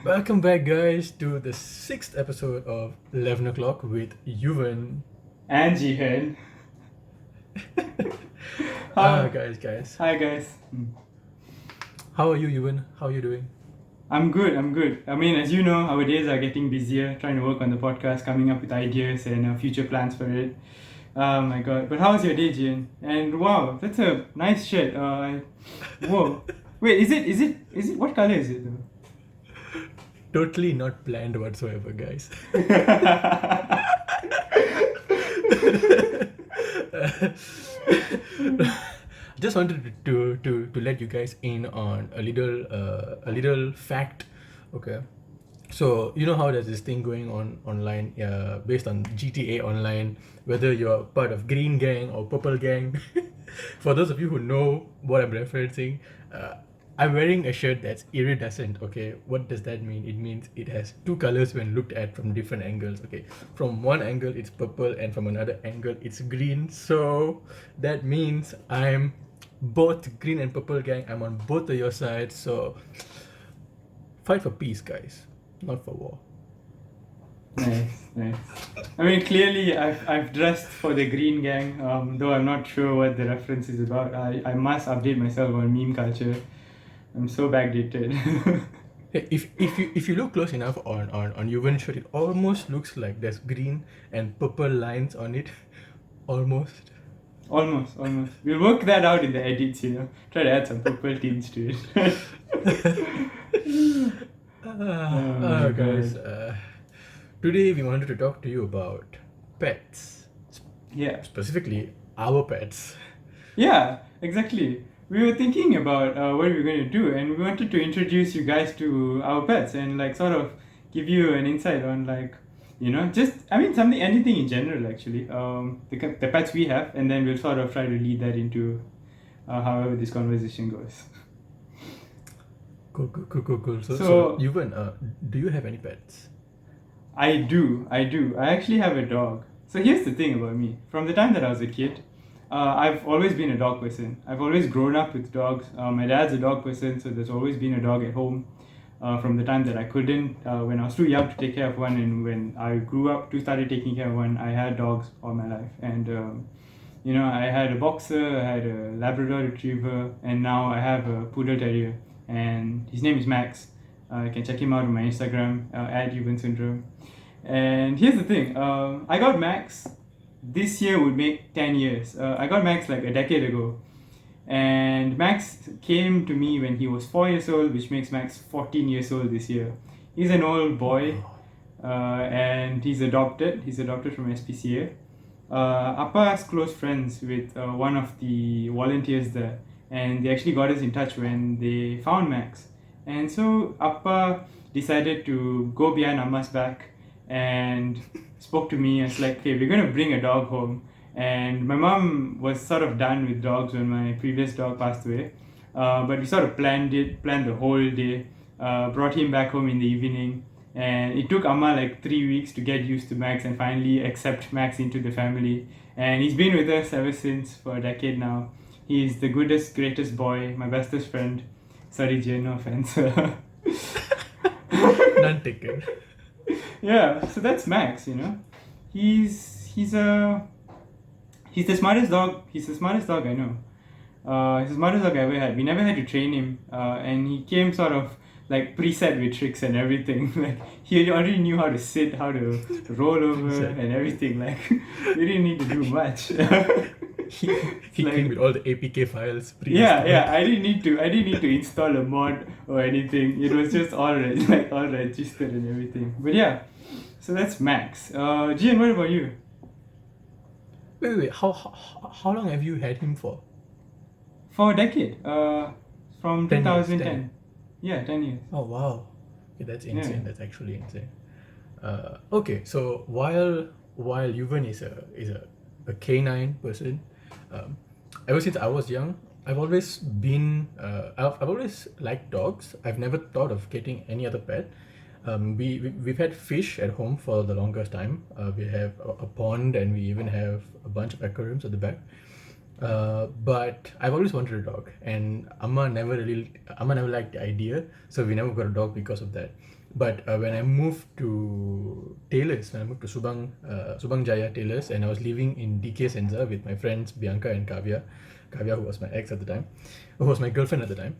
Welcome back, guys, to the sixth episode of 11 o'clock with Yuvern. And Jihan. Guys. Hi guys. How are you, Yuvern? How are you doing? I'm good. I mean, as you know, our days are getting busier, trying to work on the podcast, coming up with ideas and future plans for it. Oh my god. But how's your day, Jihan? And wow, that's a nice shirt. Whoa. Wait, is it, what color is it though? Totally not planned whatsoever, guys. Just wanted to let you guys in on a little fact. Okay, so you know how there's this thing going on online, based on GTA Online, whether you're part of Green Gang or Purple Gang. For those of you who know what I'm referencing, I'm wearing a shirt that's iridescent. Okay, what does that mean? It means it has two colors when looked at from different angles. Okay, from one angle it's purple, and from another angle it's green. So that means I'm both green and purple gang. I'm on both of your sides. So fight for peace, guys, not for war. Nice. I mean, clearly I've dressed for the Green Gang, though I'm not sure what the reference is about. I must update myself on meme culture. I'm so backdated. Hey, if you look close enough on Yuvan's shirt, it almost looks like there's green and purple lines on it. Almost. Almost. We'll work that out in the edits, Try to add some purple tints to it. my Guys, God. today we wanted to talk to you about pets, Yeah. specifically our pets. Yeah, exactly. We were thinking about what we were going to do, and we wanted to introduce you guys to our pets and like sort of give you an insight on anything in general actually. The pets we have, and then we'll sort of try to lead that into however this conversation goes. Cool. So So Yuvan, do you have any pets? I do. I actually have a dog. So here's the thing about me. From the time that I was a kid, I've always been a dog person. I've always grown up with dogs. My dad's a dog person, so there's always been a dog at home. From the time that I couldn't, when I was too young to take care of one, and when I grew up to started taking care of one, I had dogs all my life. And I had a boxer, I had a Labrador Retriever, and now I have a Poodle Terrier, and his name is Max. You can check him out on my Instagram at Yuvern Syndrome. And here's the thing, I got Max. This year would make 10 years. I got Max like a decade ago. And Max came to me when he was 4 years old, which makes Max 14 years old this year. He's an old boy, and he's adopted. He's adopted from SPCA. Appa's close friends with one of the volunteers there, and they actually got us in touch when they found Max. And so Appa decided to go behind Amma's back and spoke to me and was like, okay, we're going to bring a dog home. And my mom was sort of done with dogs when my previous dog passed away. But we sort of planned the whole day, brought him back home in the evening. And it took Amma like 3 weeks to get used to Max and finally accept Max into the family. And he's been with us ever since, for a decade now. He's the goodest, greatest boy, my bestest friend. Sorry, Jay, no offense. None taken. Yeah, so that's Max, He's the smartest dog. He's the smartest dog I know. He's the smartest dog I ever had. We never had to train him, and he came sort of like preset with tricks and everything. Like he already knew how to sit, how to roll over, and everything. Like we didn't need to do much. He came with all the APK files. Yeah. I didn't need to install a mod or anything. It was just all registered and everything. But yeah, so that's Max. Gian, what about you? Wait. How long have you had him for? For a decade. From 10 years, 2010. 10. Yeah, 10 years. Oh wow. Okay, that's insane. Yeah. That's actually insane. Okay, so while Yuvan is a canine person, ever since I was young, I've always been I've always liked dogs. I've never thought of getting any other pet. We've had fish at home for the longest time. We have a pond, and we even have a bunch of aquariums at the back. But I've always wanted a dog, and Amma never liked the idea, so we never got a dog because of that. But when I moved to Taylor's, when I moved to Subang Jaya Taylor's, and I was living in DK Senza with my friends Bianca and Kavya, who was my ex at the time, who was my girlfriend at the time.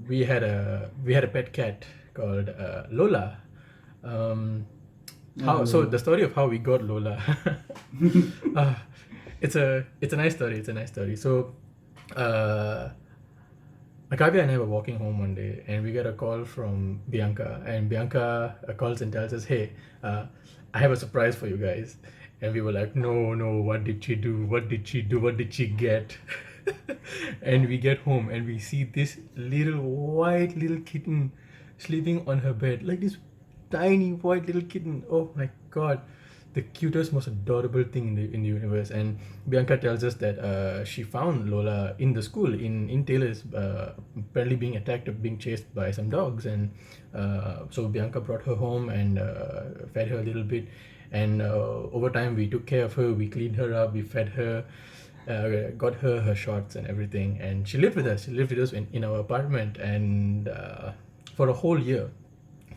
We had a pet cat called Lola. How so? The story of how we got Lola. uh, it's a nice story. It's a nice story. So, Kavya and I were walking home one day, and we get a call from Bianca, and Bianca calls and tells us, "Hey, I have a surprise for you guys." And we were like, "No, no, what did she do? What did she do? What did she get?" And we get home and we see this little white little kitten sleeping on her bed, like this tiny white little kitten. Oh my god, the cutest, most adorable thing in the universe. And Bianca tells us that she found Lola in the school in Taylor's, apparently being attacked or being chased by some dogs. And so Bianca brought her home and fed her a little bit. And over time, we took care of her. We cleaned her up. We fed her. Got her shots and everything. And she lived with us. She lived with us in our apartment. And for a whole year,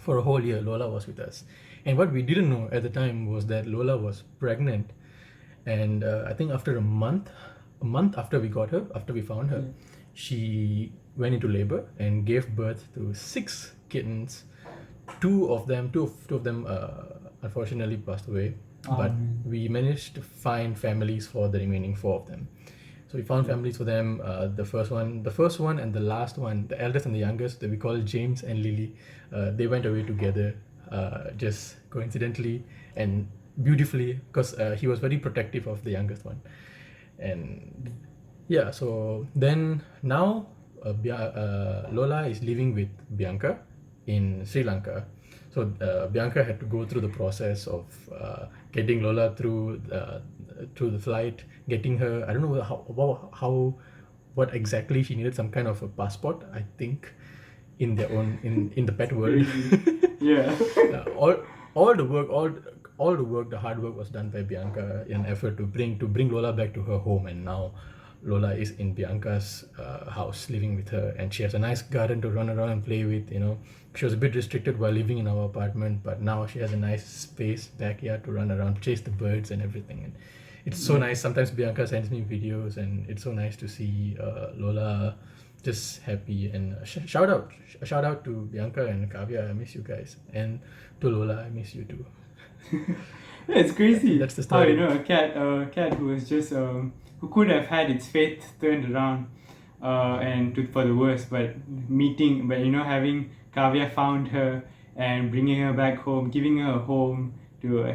Lola was with us. And what we didn't know at the time was that Lola was pregnant. And I think after a month after we got her, after we found her, she went into labor and gave birth to 6 kittens. Two of them unfortunately passed away, but we managed to find families for the remaining 4 of them. So we found families for them. The first one and the last one, the eldest and the youngest, that we call James and Lily. They went away together, just coincidentally and beautifully, because he was very protective of the youngest one. And yeah, so then now Lola is living with Bianca in Sri Lanka. So Bianca had to go through the process of getting Lola through the flight, getting her. I don't know what exactly she needed, some kind of a passport, I think, in their own in the pet world. Yeah. All the work, the hard work was done by Bianca in an effort to bring Lola back to her home. And now Lola is in Bianca's house, living with her, and she has a nice garden to run around and play with. She was a bit restricted while living in our apartment, but now she has a nice space, backyard to run around, chase the birds and everything. And it's so nice. Sometimes Bianca sends me videos, and it's so nice to see Lola just happy. And shout out to Bianca and Kavya. I miss you guys, and to Lola, I miss you too. Yeah, it's crazy. That's the story. How a cat who was just who could have had its fate turned around, for the worst, but having Kavya found her and bringing her back home, giving her a home.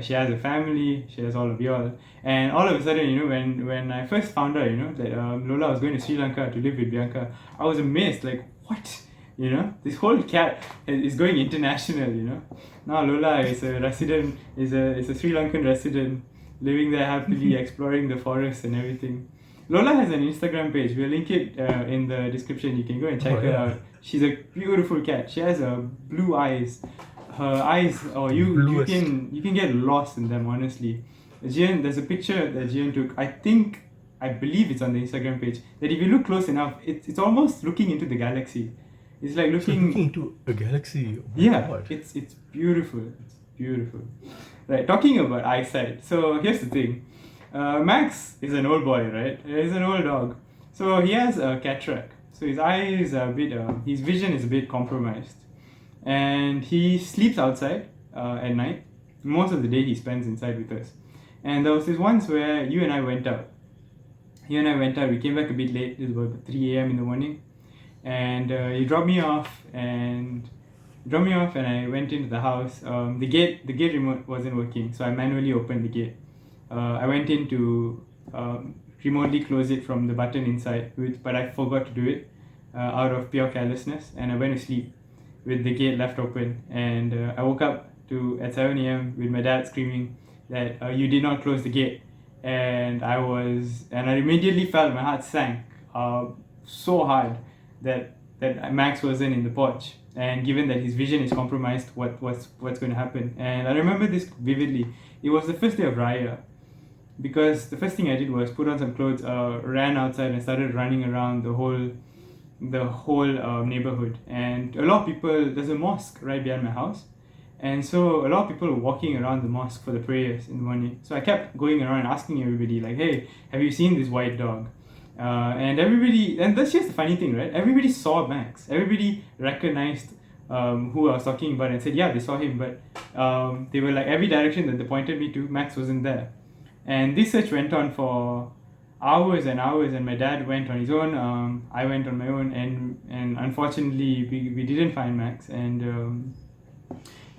She has a family, she has all of y'all, and all of a sudden, when I first found out, that Lola was going to Sri Lanka to live with Bianca, I was amazed, like, what? This whole cat is going international. Now Lola is a resident, is a Sri Lankan resident, living there happily, exploring the forest and everything. Lola has an Instagram page. We'll link it in the description. You can go and check her out. She's a beautiful cat. She has blue eyes. Her eyes, you can get lost in them, honestly. There's a picture that Jihan took. I believe it's on the Instagram page. That if you look close enough, it's almost looking into the galaxy. It's like looking into a galaxy. Oh my God. It's beautiful. It's beautiful. Right, talking about eyesight. So here's the thing. Max is an old boy, right? He's an old dog. So he has a cataract. So his eyes are a bit, his vision is a bit compromised. And he sleeps outside at night. Most of the day he spends inside with us. And there was this once where you and I went out. We came back a bit late. It was about 3 a.m. in the morning. And he dropped me off and I went into the house. The gate remote wasn't working, so I manually opened the gate. I went in to remotely close it from the button inside, but I forgot to do it out of pure carelessness, and I went to sleep with the gate left open. And I woke up at 7 a.m. with my dad screaming that you did not close the gate, and I immediately felt my heart sank so hard that Max wasn't in the porch. And given that his vision is compromised, what's going to happen? And I remember this vividly. It was the first day of Raya, because the first thing I did was put on some clothes, ran outside and started running around the the whole neighborhood. And a lot of people, there's a mosque right behind my house, and so a lot of people were walking around the mosque for the prayers in the morning. So I kept going around and asking everybody, like, hey, have you seen this white dog? And everybody, and that's just the funny thing, right? Everybody saw Max. Everybody recognized who I was talking about and said, yeah, they saw him. But they were like, every direction that they pointed me to, Max wasn't there. And this search went on for hours and hours, and my dad went on his own. I went on my own, and unfortunately, we didn't find Max. And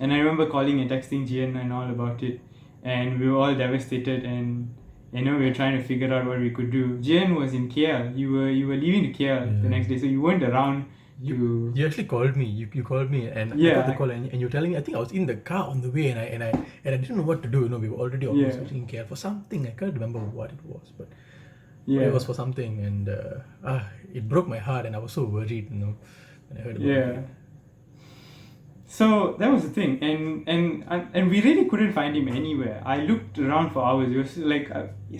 I remember calling and texting Jian and all about it, and we were all devastated. And we were trying to figure out what we could do. Jian was in KL. You were leaving to KL the next day, so you weren't around. You actually called me. You called me, and I Yeah. got the call, and you were telling me. I think I was in the car on the way, and I didn't know what to do. We were already almost Yeah. reaching KL for something. I can't remember what it was, but Yeah. it was for something, and it broke my heart, and I was so worried. When I heard about Yeah. it. So that was the thing, and we really couldn't find him anywhere. I looked around for hours. It was like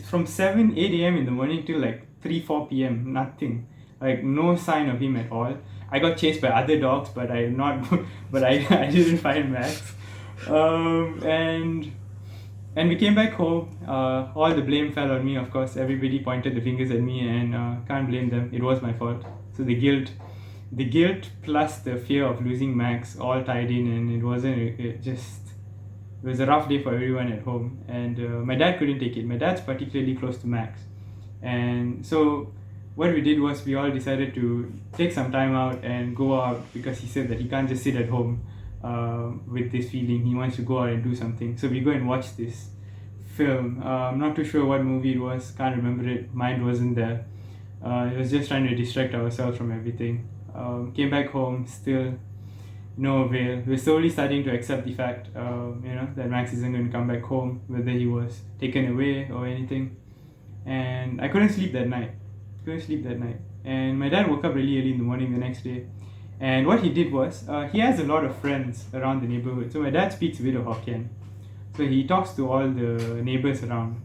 from 7-8 a.m. in the morning till like 3-4 p.m. Nothing, like no sign of him at all. I got chased by other dogs, but I I didn't find Max. And we came back home. All the blame fell on me, of course. Everybody pointed the fingers at me, and can't blame them. It was my fault. So the guilt plus the fear of losing Max all tied in, and it was a rough day for everyone at home. And my dad couldn't take it. My dad's particularly close to Max, and so what we did was we all decided to take some time out and go out, because he said that he can't just sit at home with this feeling. He wants to go out and do something. So we go and watch this film. I'm not too sure what movie it was. Can't remember it. Mind wasn't there. It was just trying to distract ourselves from everything. Came back home, still no avail. We're slowly starting to accept the fact, that Max isn't going to come back home, whether he was taken away or anything. And I couldn't sleep that night. And my dad woke up really early in the morning the next day. And what he did was, he has a lot of friends around the neighborhood. So my dad speaks a bit of Hokkien. So he talks to all the neighbors around.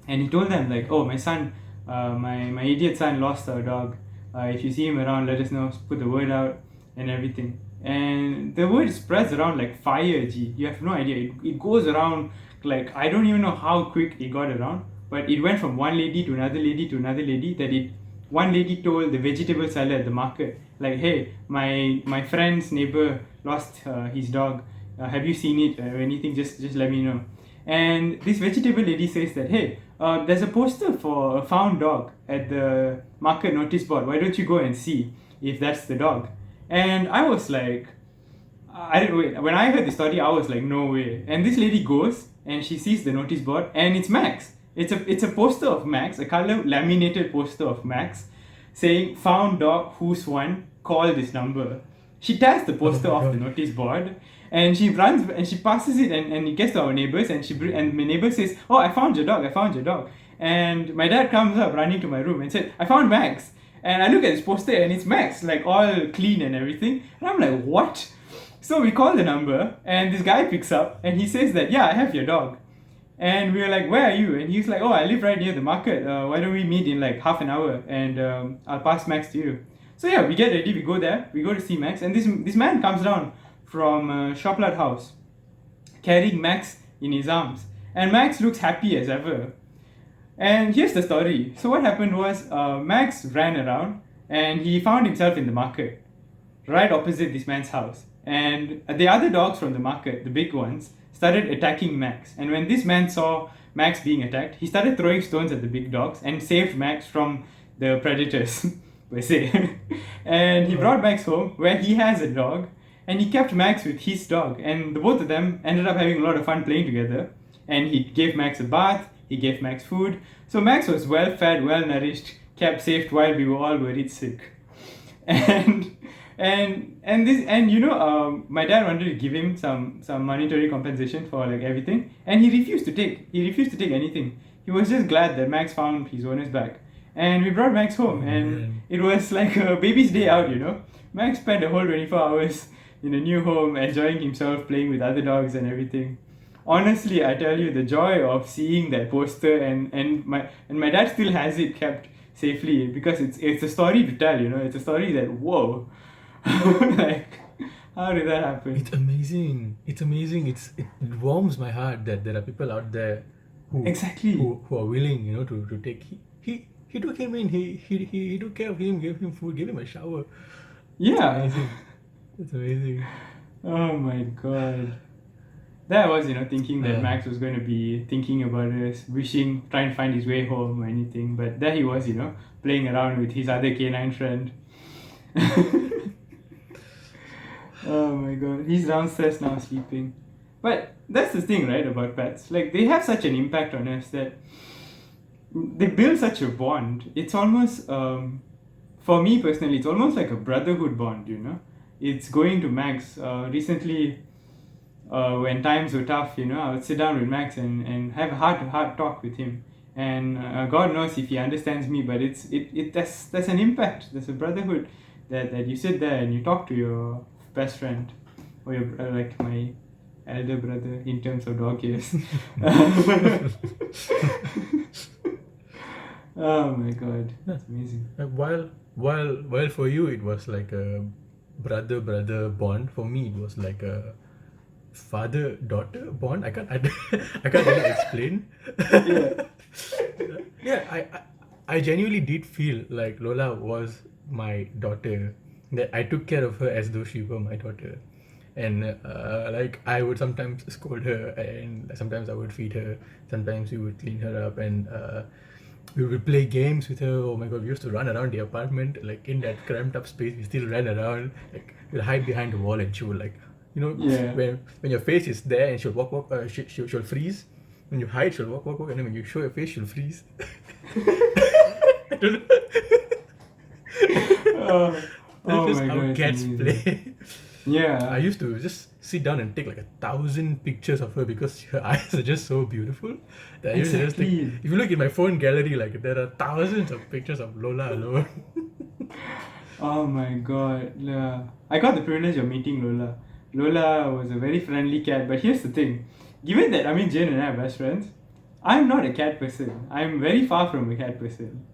And he told them, like, oh, my son, my idiot son lost our dog. If you see him around, let us know, put the word out and everything. And the word spreads around like fire, G. You have no idea. It goes around, like, I don't even know how quick it got around, but it went from one lady to another lady to another lady, one lady told the vegetable seller at the market, like, hey, my friend's neighbor lost his dog. Have you seen it or anything? Just let me know. And this vegetable lady says that, hey, there's a poster for a found dog at the market notice board. Why don't you go and see if that's the dog? And I was like, I didn't wait. When I heard the story, I was like, no way. And this lady goes and she sees the notice board, and it's Max. It's a poster of Max, a color laminated poster of Max, saying found dog, who's one, call this number. She tears the poster off the notice board, and she runs and she passes it, and it gets to our neighbors, and my neighbor says, oh, I found your dog. And my dad comes up running to my room and said, I found Max. And I look at this poster and it's Max, like all clean and everything. And I'm like, what? So we call the number, and this guy picks up and he says that, yeah, I have your dog. And we were like, where are you? And he's like, oh, I live right near the market. Why don't we meet in like half an hour, and I'll pass Max to you. So yeah, we get ready, we go there, we go to see Max, and this man comes down from Shoplat House carrying Max in his arms. And Max looks happy as ever. And here's the story. So what happened was, Max ran around and he found himself in the market, right opposite this man's house. And the other dogs from the market, the big ones, started attacking Max. And when this man saw Max being attacked, he started throwing stones at the big dogs and saved Max from the predators, per se. And he brought Max home, where he has a dog, and he kept Max with his dog. And the both of them ended up having a lot of fun playing together. And he gave Max a bath, he gave Max food. So Max was well fed, well nourished, kept safe while we were all worried sick. And my dad wanted to give him some monetary compensation for like everything, and he refused to take anything. He was just glad that Max found his owners back. And we brought Max home, and it was like a baby's day out, Max spent the whole 24 hours in a new home, enjoying himself, playing with other dogs and everything. Honestly, I tell you, the joy of seeing that poster, and my dad still has it kept safely, because it's a story to tell, it's a story that, whoa. Like, how did that happen? It's amazing. It's amazing. It warms my heart that there are people out there who Exactly. who are willing, to take. He took him in. He took care of him, gave him food, gave him a shower. It's Yeah. amazing. It's amazing. Oh my god. That was, thinking that Yeah. Max was going to be thinking about us, wishing, trying to find his way home or anything. But there he was, playing around with his other canine friend. Oh my god. He's downstairs now sleeping. But that's the thing, right, about pets. Like, they have such an impact on us that they build such a bond. It's almost, for me personally, it's almost like a brotherhood bond. It's going to Max. Recently, when times were tough, I would sit down with Max and have a heart-to-heart talk with him. And God knows if he understands me, but there's an impact. There's a brotherhood that you sit there and you talk to your best friend, or your like my elder brother in terms of dog years. Oh my god, that's amazing. While for you it was like a brother bond. For me it was like a father-daughter bond. I can't really explain. Yeah. Yeah, I genuinely did feel like Lola was my daughter. That I took care of her as though she were my daughter. And like I would sometimes scold her, and sometimes I would feed her. Sometimes we would clean her up, and we would play games with her. Oh my god, we used to run around the apartment, like in that cramped up space. We still ran around, like we'd hide behind the wall, and she would Yeah. when your face is there, and she'll walk. She'll freeze. When you hide, she'll walk, and then when you show your face, she'll freeze. I don't know. Oh, That's oh just my how god, it's cats amazing. play. Yeah. I used to just sit down and take like 1,000 pictures of her because her eyes are just so beautiful. That I used to just Exactly. if you look in my phone gallery, like there are thousands of pictures of Lola alone. Oh my god. Yeah. I got the privilege of meeting Lola. Lola was a very friendly cat, but here's the thing. Given that Jane and I are best friends, I'm not a cat person. I'm very far from a cat person.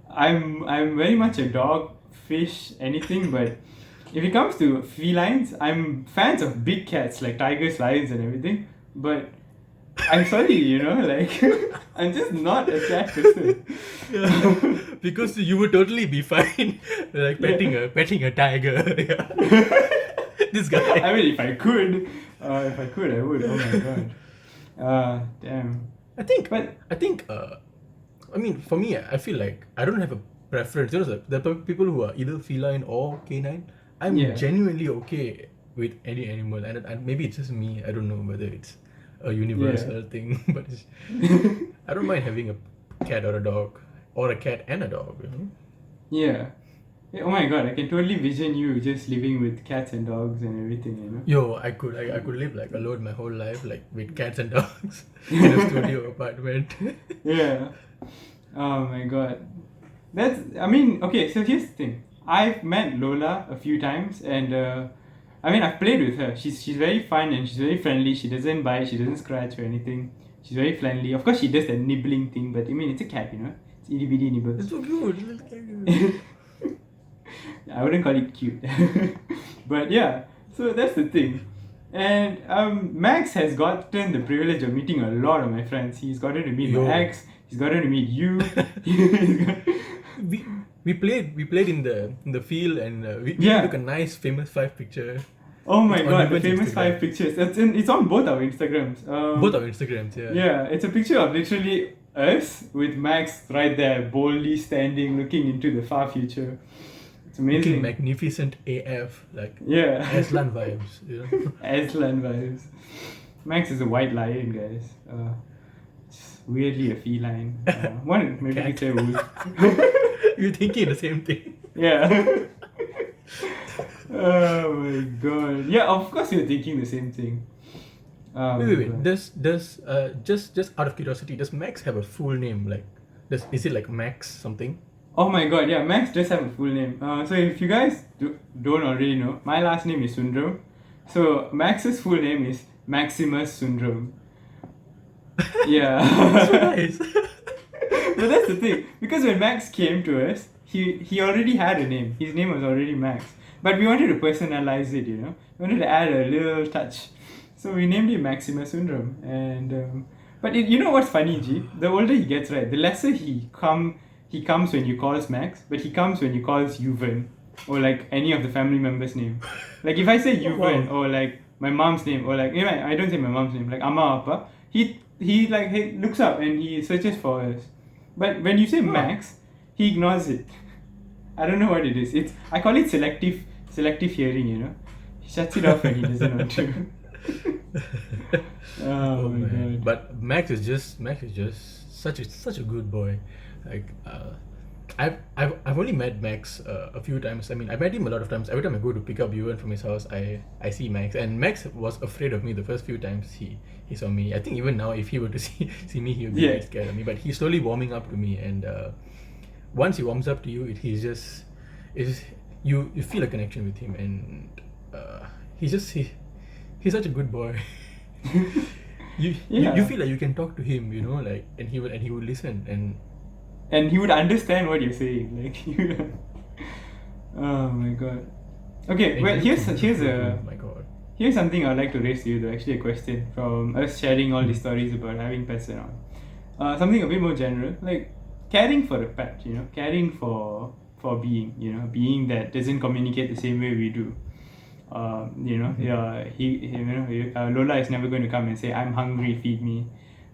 I'm very much a dog, fish, anything, but if it comes to felines, I'm fans of big cats like tigers, lions and everything. But I'm sorry, like I'm just not a cat person. Yeah. Because you would totally be fine, like petting a tiger. Yeah. This guy. I mean, if I could, I would. Oh my god. Damn. I think, But I mean, for me, I feel like I don't have a preference. There are people who are either feline or canine. I'm Yeah. genuinely okay with any animal, and maybe it's just me. I don't know whether it's a universal thing, but I don't mind having a cat or a dog, or a cat and a dog. yeah. Oh my god, I can totally vision you just living with cats and dogs and everything. Yo, I could live like alone my whole life, like with cats and dogs in a studio apartment. Yeah. Oh my god. Okay, so here's the thing. I've met Lola a few times, and I've played with her. She's very fun and she's very friendly. She doesn't bite, she doesn't scratch or anything. She's very friendly. Of course, she does the nibbling thing, but it's a cat, It's itty bitty nibbles. It's so cute. Little cat. I wouldn't call it cute. But yeah, so that's the thing. And Max has gotten the privilege of meeting a lot of my friends. He's gotten to meet Yo. my ex, he's gotten to meet you. We played in the field, and we Yeah. took a nice famous 5 picture. Oh my It's on god, the Yuvern's famous Instagram. 5 pictures. It's on both our Instagrams. Both our Instagrams, yeah. Yeah, it's a picture of literally us with Max right there, boldly standing, looking into the far future. It's Looking amazing. magnificent AF, like Yeah. Aslan vibes. Aslan vibes. Max is a white lion, guys. It's weirdly a feline. Maybe you could say wolf. You're thinking the same thing. Yeah. Oh my god. Yeah, of course you're thinking the same thing. Wait. Does just out of curiosity, does Max have a full name? Like, is it like Max something? Oh my god, yeah, Max does have a full name. So if you guys don't already know, my last name is Sundram. So Max's full name is Maximus Sundram. Yeah. So nice. But that's the thing, because when Max came to us, he already had a name. His name was already Max. But we wanted to personalize it, We wanted to add a little touch. So we named him Maximus Sundram. And but you know what's funny, G? The older he gets, right, the lesser he comes when you calls Max, but he comes when you calls Yuvern or like any of the family members' name. Like if I say Yuvern or like my mom's name or like I don't say my mom's name, like Amma Appa, he like he looks up and he searches for us. But when you say Max, he ignores it. I don't know what it is. I call it selective hearing, He shuts it off when he doesn't want to. Oh my god. But Max is just such a good boy. Like I've only met Max a few times. I mean, I met him a lot of times. Every time I go to pick up Yuvern from his house, I see Max, and Max was afraid of me the first few times he saw me. I think even now, if he were to see me, he would be very scared of me. But he's slowly warming up to me, and once he warms up to you, you feel a connection with him, and he's such a good boy. you feel like you can talk to him, like, and he would listen, and he would understand what you're saying, like. Oh my god. Okay, well, here's my god. Here's something I'd like to raise to you, though. Actually, a question from us sharing all these stories about having pets and all. Something a bit more general, like caring for a pet. Caring for being that doesn't communicate the same way we do. Lola is never going to come and say, "I'm hungry, feed me."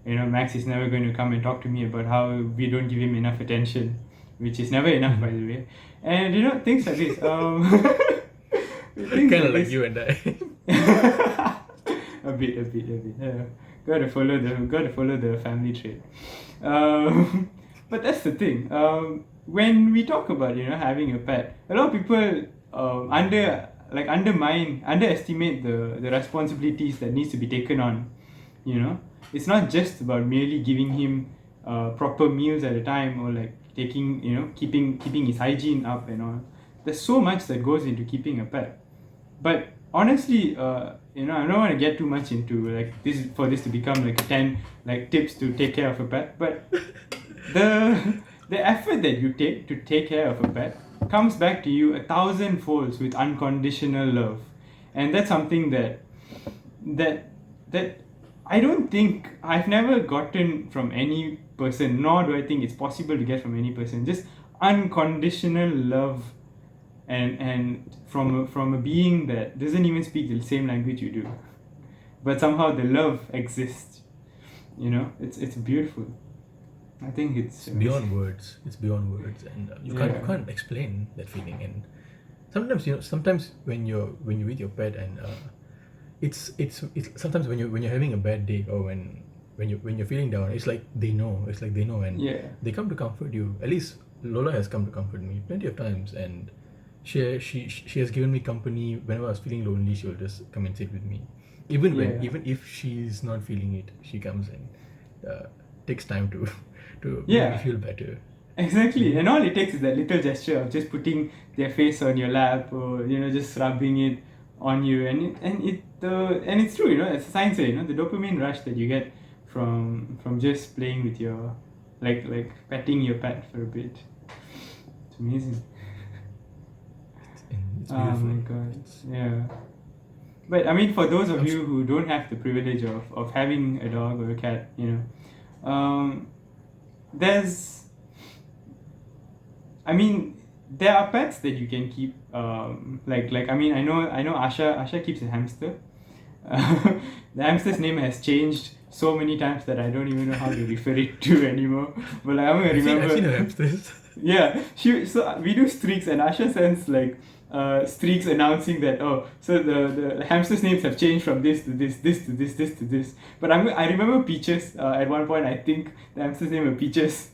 Max is never going to come and talk to me about how we don't give him enough attention, which is never enough, by the way. And things like this. Kind of like you and I. a bit. Yeah. Gotta follow the family trait. But that's the thing. When we talk about having a pet, a lot of people underestimate the responsibilities that needs to be taken on. It's not just about merely giving him proper meals at a time, or like keeping his hygiene up and all. There's so much that goes into keeping a pet. But honestly, I don't want to get too much into like this to become like a 10 like tips to take care of a pet. But the effort that you take to take care of a pet comes back to you 1,000 folds with unconditional love. And that's something that I don't think I've never gotten from any person, nor do I think it's possible to get from any person. Just unconditional love, and from a being that doesn't even speak the same language you do, but somehow the love exists. It's beautiful. I think it's beyond words. It's beyond words, and you can't explain that feeling. And sometimes when you're with your pet, and it's sometimes when you're having a bad day, or when you're feeling down, it's like they know, and they come to comfort you. At least Lola has come to comfort me plenty of times, and she has given me company whenever I was feeling lonely. She'll just come and sit with me, even if she's not feeling it. She comes and takes time to make me feel better. Exactly, and all it takes is that little gesture of just putting their face on your lap, or just rubbing it on you, and it's true. As science say, the dopamine rush that you get from just playing with your like petting your pet for a bit. It's amazing. It's beautiful. Oh my god, yeah. But I mean, for those of you who don't have the privilege of having a dog or a cat, there are pets that you can keep. I know Asha keeps a hamster. The hamster's name has changed so many times that I don't even know how to refer it to anymore. But like, I'm gonna remember. I've seen her hamsters. Yeah, so we do streaks, and Asha sends like streaks announcing that so the hamsters' names have changed from this to this to this to this. But I remember Peaches. At one point, I think the hamster's name was Peaches,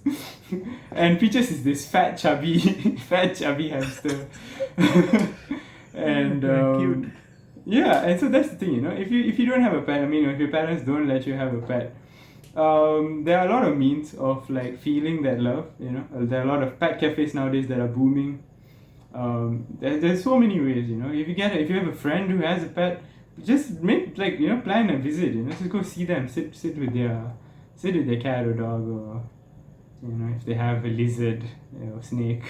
and Peaches is this fat chubby hamster. And cute. Yeah, and so that's the thing, if you don't have a pet, if your parents don't let you have a pet, there are a lot of means of like feeling that love. There are a lot of pet cafes nowadays that are booming. There's so many ways. If you have a friend who has a pet, just plan a visit. Just go see them, sit with their cat or dog, or if they have a lizard, snake.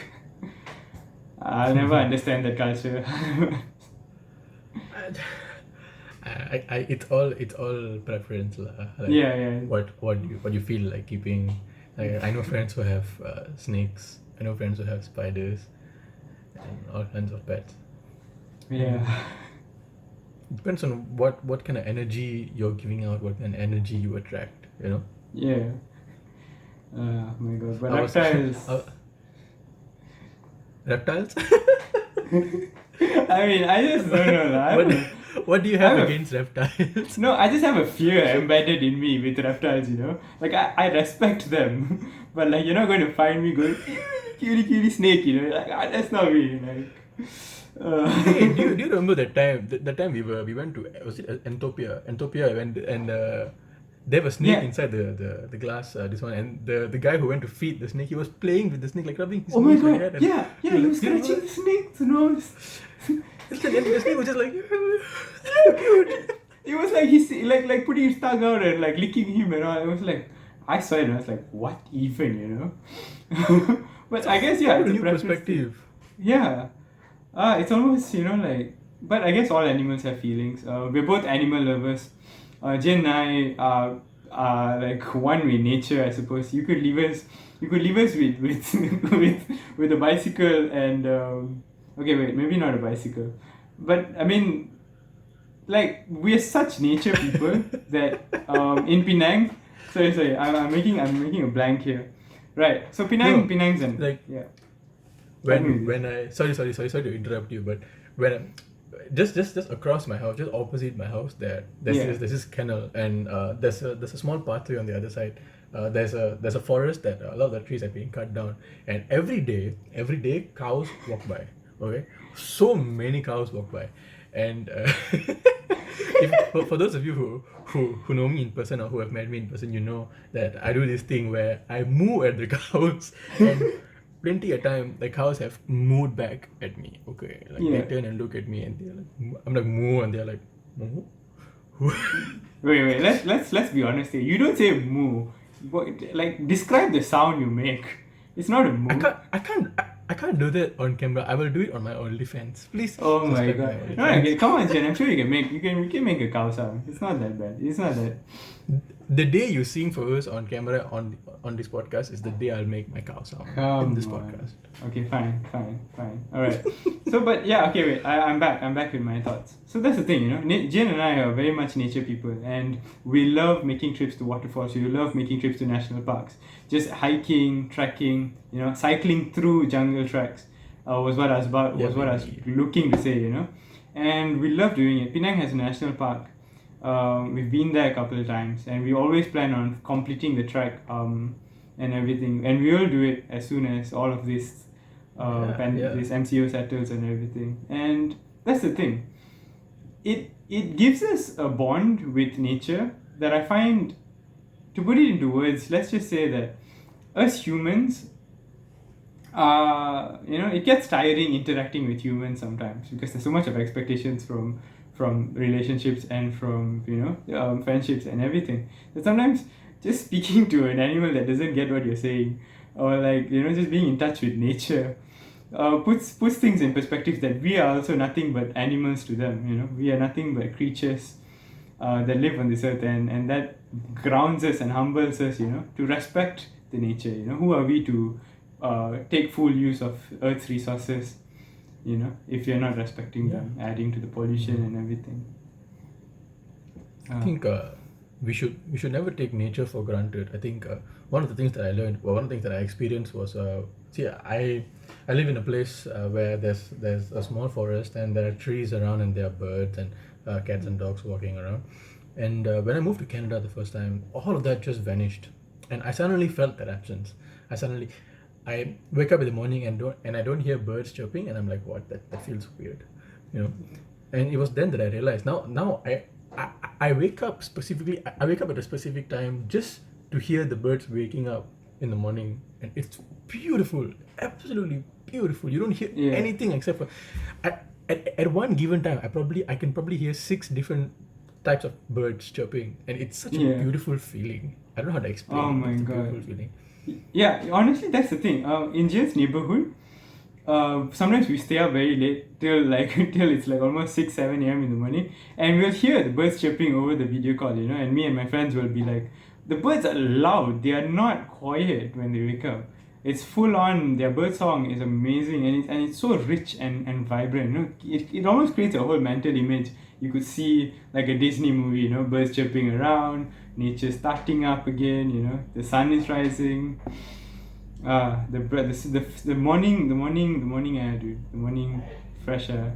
I'll never understand that culture. It's all preference lah. Like Yeah. what you feel like keeping. Like, I know friends who have snakes. I know friends who have spiders and all kinds of pets. Yeah. It depends on what kind of energy you're giving out, what kind of energy you attract. Yeah. Oh my god. But I was- reptiles. Reptiles. I mean, I just don't know. Lah. I what, don't know. what do you have I have a- against reptiles? No, I just have a fear embedded in me with reptiles, Like, I respect them. But, like, you're not going to find me going, cutie snake, Like, that's not me. Like, Hey, do you remember that time? The time we went to, was it Entopia? Entopia, went and there was a snake Yeah. inside the glass. This one, and the guy who went to feed the snake, he was playing with the snake, like rubbing his Oh my nose on the god, head. yeah, he was you know, scratching the snake's nose. and the snake was just like, It was like he's like putting his tongue out and like licking him and all. It was like, I saw it and I was like, what even, But I guess, yeah, a it's a new preference thing. perspective. Yeah. It's almost, like, but I guess all animals have feelings. We're both animal lovers. Jen and I are like one with nature, I suppose. You could leave us with with a bicycle and okay, wait, maybe not a bicycle, but I mean, like, we're such nature people that in Penang, sorry, I'm making a blank here, right? So Penang's and like, yeah. when I sorry to interrupt you, but when just across my house, just opposite my house, there's this kennel, and there's a small pathway on the other side. There's a forest that a lot of the trees are being cut down, and every day cows walk by. Okay, so many cows walk by, and for those of you who know me in person or who have met me in person, you know that I do this thing where I moo at the cows, and plenty of time the cows have mooed back at me. Okay, like Yeah. they turn and look at me, and they're like, I'm like moo, and they're like moo. Wait. Let's be honest here. You don't say moo. Like, describe the sound you make. It's not a moo. I can't do that on camera. I will do it on my OnlyFans. Please. Oh my subscribe to god. my No, OnlyFans. okay, come on, Jen. I'm sure you can make a cow sound. It's not that bad. It's not that. The day you sing for us on camera on this podcast is the day I'll make my cow sound in this podcast. Okay, fine. All right. So, but yeah, okay, wait. I'm back with my thoughts. So that's the thing, Jen and I are very much nature people, and we love making trips to waterfalls. We love making trips to national parks. Just hiking, trekking, cycling through jungle tracks. Was what I was looking to say, and we love doing it. Penang has a national park. We've been there a couple of times, and we always plan on completing the trek and everything. And we will do it as soon as all of this this MCO settles and everything. And that's the thing. It gives us a bond with nature that I find, to put it into words, let's just say that us humans, it gets tiring interacting with humans sometimes, because there's so much of expectations from relationships and from friendships and everything, that sometimes just speaking to an animal that doesn't get what you're saying, or like just being in touch with nature, puts things in perspective, that we are also nothing but animals to them. We are nothing but creatures that live on this earth, and that grounds us and humbles us, to respect the nature. Who are we to take full use of Earth's resources, if you're not respecting them, adding to the pollution and everything. I think we should never take nature for granted. I think one of the things that I learned, or one of the things that I experienced was, I live in a place where there's a small forest, and there are trees around, and there are birds and cats and dogs walking around. And when I moved to Canada the first time, all of that just vanished, and I suddenly felt that absence. I wake up in the morning and I don't hear birds chirping, and I'm like, what? That feels weird, And it was then that I realized. Now I wake up specifically. I wake up at a specific time just to hear the birds waking up in the morning, and it's beautiful, absolutely beautiful. You don't hear anything except for at one given time. I can probably hear 6 different types of birds chirping, and it's such a beautiful feeling. I don't know how to explain. Oh my it's a god. beautiful feeling. Yeah, honestly, that's the thing. In Jihan's neighborhood, sometimes we stay up very late till like till it's like almost 6 7 a.m. in the morning, and we'll hear the birds chirping over the video call, and me and my friends will be like, the birds are loud, they are not quiet when they wake up. It's full on. Their bird song is amazing, and it's so rich and vibrant. It almost creates a whole mental image. You could see like a Disney movie, birds chirping around, nature starting up again. The sun is rising. The morning air, dude. The morning fresh air.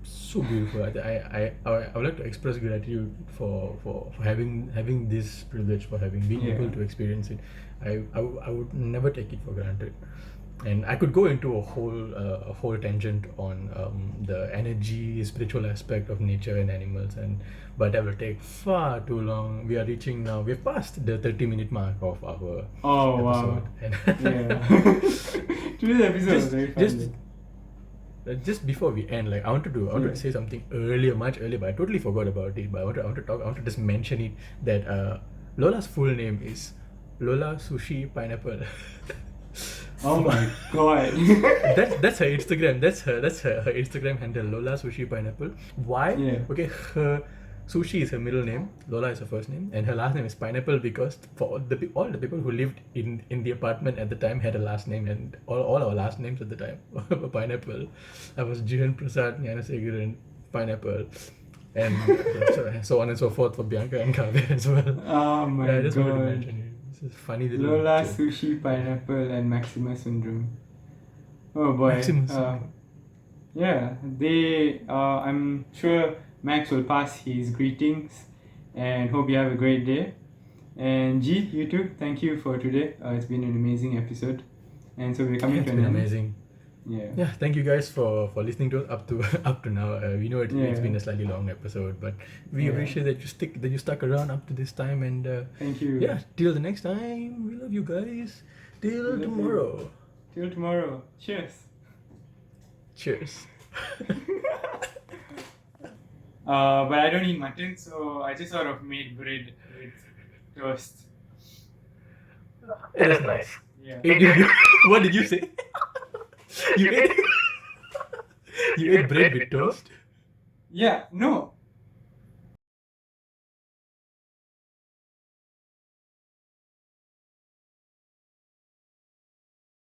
So beautiful. I would like to express gratitude for having this privilege, for having been Yeah. able to experience it. I would never take it for granted. And I could go into a whole tangent on the energy, spiritual aspect of nature and animals, but that will take far too long. We are reaching now. We've passed the 30-minute mark of our Oh episode, wow. and Yeah. Today's episode was just very fun. just just before we end, like I wanted to Yeah. say something earlier, much earlier, but I totally forgot about it. But I want to just mention it that Lola's full name is Lola Sushi Pineapple. Oh my god. That's her Instagram. Her Instagram handle, Lola Sushi Pineapple. Why? Yeah. Okay, her Sushi is her middle name, Lola is her first name, and her last name is Pineapple because for all the people who lived in the apartment at the time had a last name, and all our last names at the time were Pineapple. I was Jihan, Prasad, Gnanasegaran, Pineapple, and so on and so forth for Bianca and Kavya as well. Oh my Yeah, I just wanted to god. mention it. This is funny little Lola, joke. Sushi, Pineapple, and Maxima Syndrome. Oh boy. Maximus syndrome. Yeah, I'm sure Max will pass his greetings and hope you have a great day. And G, you too, thank you for today. It's been an amazing episode. And so we're coming It's to been an end. amazing. Yeah. Yeah, thank you guys for listening to us up to now. We know it's Yeah. been a slightly long episode, but we Yeah. appreciate that you stuck around up to this time. And Thank you. yeah, till the next time, we love you guys. Till love you. tomorrow. Till tomorrow. Cheers. Cheers. But I don't eat mutton, so I just sort of made bread with toast. It is nice. Yeah. What did you say? You ate bread with toast? Yeah, no.